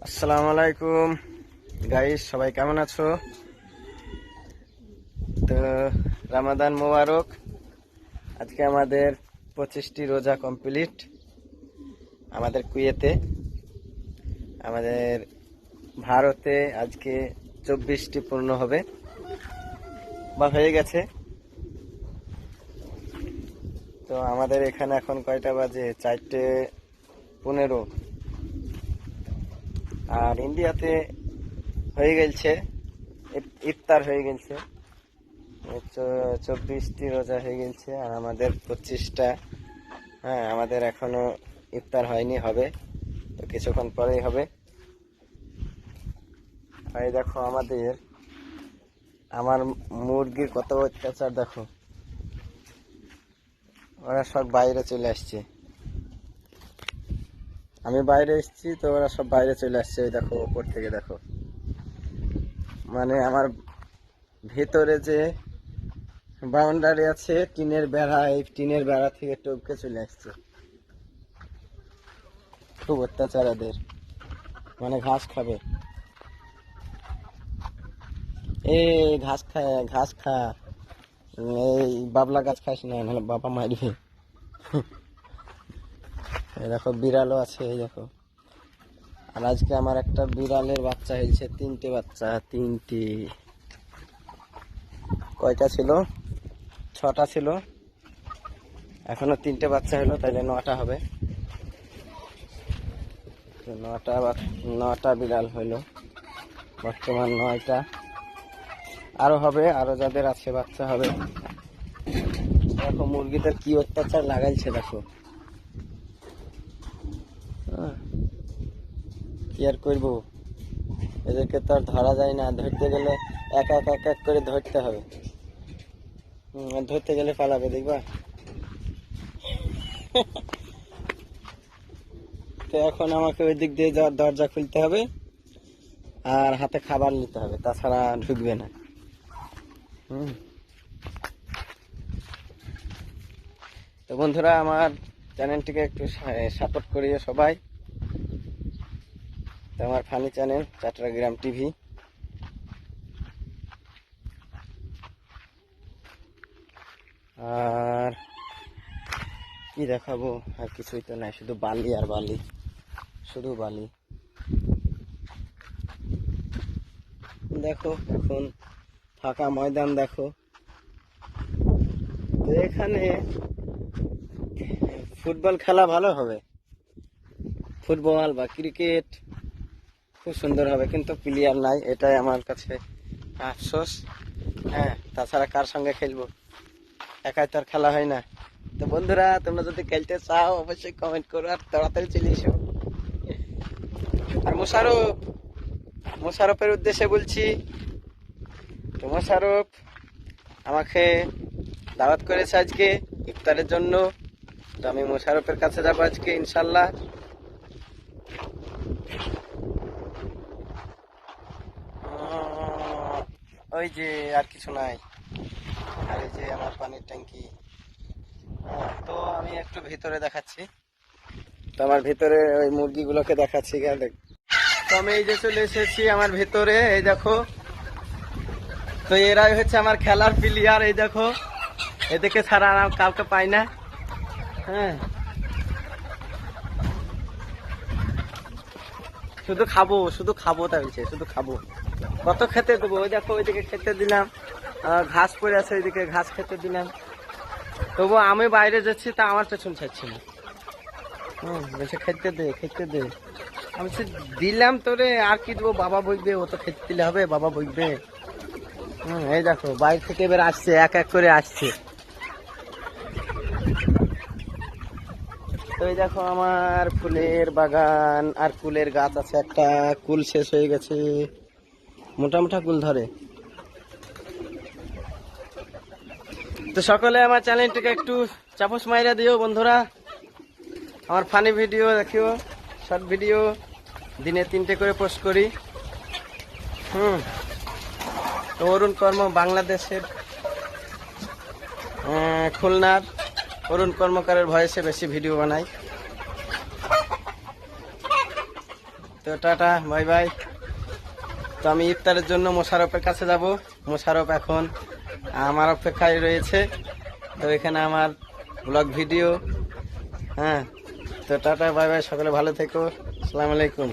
আসসালামু আলাইকুম গাইস, সবাই কেমন আছো? তো রামাদান মোবারক। আজকে আমাদের 25টি রোজা কমপ্লিট আমাদের কুয়েতে। আমাদের ভারতে আজকে 24টি পূর্ণ হবে বা হয়ে গেছে। তো আমাদের এখানে এখন কয়টা বাজে? 4:15। আর ইন্ডিয়াতে হয়ে গেছে, ইফতার হয়ে গেছে। 24টি রোজা হয়ে গেছে আর আমাদের 25টা। হ্যাঁ, আমাদের এখনো ইফতার হয়নি, হবে তো কিছুক্ষণ পরেই হবে। এই দেখো আমার মুরগির কত অত্যাচার দেখো। ওরা সব বাইরে চলে আসছে, আমি বাইরে এসেছি তো ওরা সব বাইরে চলে আসছে। ওই দেখো ওপর থেকে দেখো, মানে আমার ভেতরে যে বাউন্ডারি আছে টিনের বেড়া, এই টিনের বেড়া থেকে টপকে চলে আসছে। খুব অত্যাচার এদের, মানে ঘাস খাবে। এই ঘাস খা, এই বাবলা গাছ খাস না, নাহলে বাবা মারবে। এই দেখো বিড়ালও আছে, এই দেখো। আর আজকে আমার একটা বিড়ালের বাচ্চা হয়েছে, 3টে বাচ্চা, 3টে। কয়টা ছিল? 6টা ছিল, এখনো 3টে বাচ্চা হলো, তাইলে 9টা হবে। 9টা বিড়াল হইলো, বর্তমান 9টা। আরো হবে, আরো যাদের আছে বাচ্চা হবে। দেখো মুরগিদের কি অত্যাচার লাগাইছে দেখো। কি আর করবো, এদেরকে তো আর ধরা যায় না। ধরতে গেলে এক এক এক এক করে ধরতে হবে। আর ধরতে গেলে পালাবে, দেখবা। তো এখন আমাকে ওই দিক দিয়ে যাওয়ার দরজা খুলতে হবে আর হাতে খাবার নিতে হবে, তাছাড়া ঢুকবে না। তো বন্ধুরা, আমার চ্যানেলটিকে একটু সাপোর্ট করিও সবাই। তো আমার ফানি চ্যানেল চট্টগ্রাম টিভি। আর কি দেখাবো, আর কিছুই তো নাই, শুধু বালি আর বালি, শুধু বালি। দেখো এখন ফাঁকা ময়দান দেখো। তো এখানে ফুটবল খেলা ভালো হবে, ফুটবল বা ক্রিকেট খুব সুন্দর হবে, কিন্তু প্লেয়ার নাই, এটাই আমার কাছে আফসোস। হ্যাঁ, তাছাড়া কার সঙ্গে খেলবো, একাই তো আর খেলা হয় না। তো বন্ধুরা, তোমরা যদি খেলতে চাও অবশ্যই কমেন্ট করো আর তাড়াতাড়ি চলে এসো। আর মোশারফের উদ্দেশ্যে বলছি, তো মোশারফ আমাকে দাওয়াত করেছে আজকে ইফতারের জন্য। তো আমি মোশারফের কাছে যাবো আজকে ইনশাল্লাহ। ওই যে আর কিছু নাই, আর এই যে আমার পানির ট্যাঙ্কি। তো আমি একটু ভিতরে দেখাচ্ছি, তো আমার ভিতরে ওই মুরগিগুলোকে দেখাচ্ছি। তো আমি এই যে চলে এসেছি আমার ভিতরে, এই দেখো। তো এরাই হচ্ছে আমার খেলার প্লেয়ার, এই দেখো। এদেরকে ছাড়া আর কাউকে পাই না। হ্যাঁ, শুধু খাবো তাই বলছে, শুধু খাবো। কত খেতে দেবো? ওই দেখো, ওইদিকে খেতে দিলাম, ঘাস পড়ে আছে, ওইদিকে ঘাস খেতে দিলাম। তবু আমি বাইরে যাচ্ছি, তা আমার পেছন ছাড়ছি না। বলছে খেতে দে, খেতে দে। আমি সে দিলাম তোরে, আর কি দেবো? বাবা বইবে, ও তো খেতে দিলে হবে, বাবা বইবে। এই দেখো বাইরে থেকে এবার আসছে, এক এক করে আসছে। তো এই দেখো আমার ফুলের বাগান আর কুলের গাছ আছে একটা। কুল শেষ হয়ে গেছে, মোটা মোটা কুল ধরে। তো সকলে আমার চ্যানেলটিকে একটু চাপস মাইরা দিও বন্ধুরা। আমার ফানি ভিডিও দেখিও, শর্ট ভিডিও দিনে 3টে করে পোস্ট করি। তো অরুণ কর্ম বাংলাদেশের খুলনার অরুণ কর্মকারের ভয়েসে বেশি ভিডিও বানাই। তো টাটা, বাই বাই। তো আমি ইফতারের জন্য মোশারফের কাছে যাব। মোশারফ এখন আমার অপেক্ষায় রয়েছে। তো এখানে আমার ব্লগ ভিডিও। হ্যাঁ, তো টাটা, বাই বাই, সকলে ভালো থেকো। আসসালামু আলাইকুম।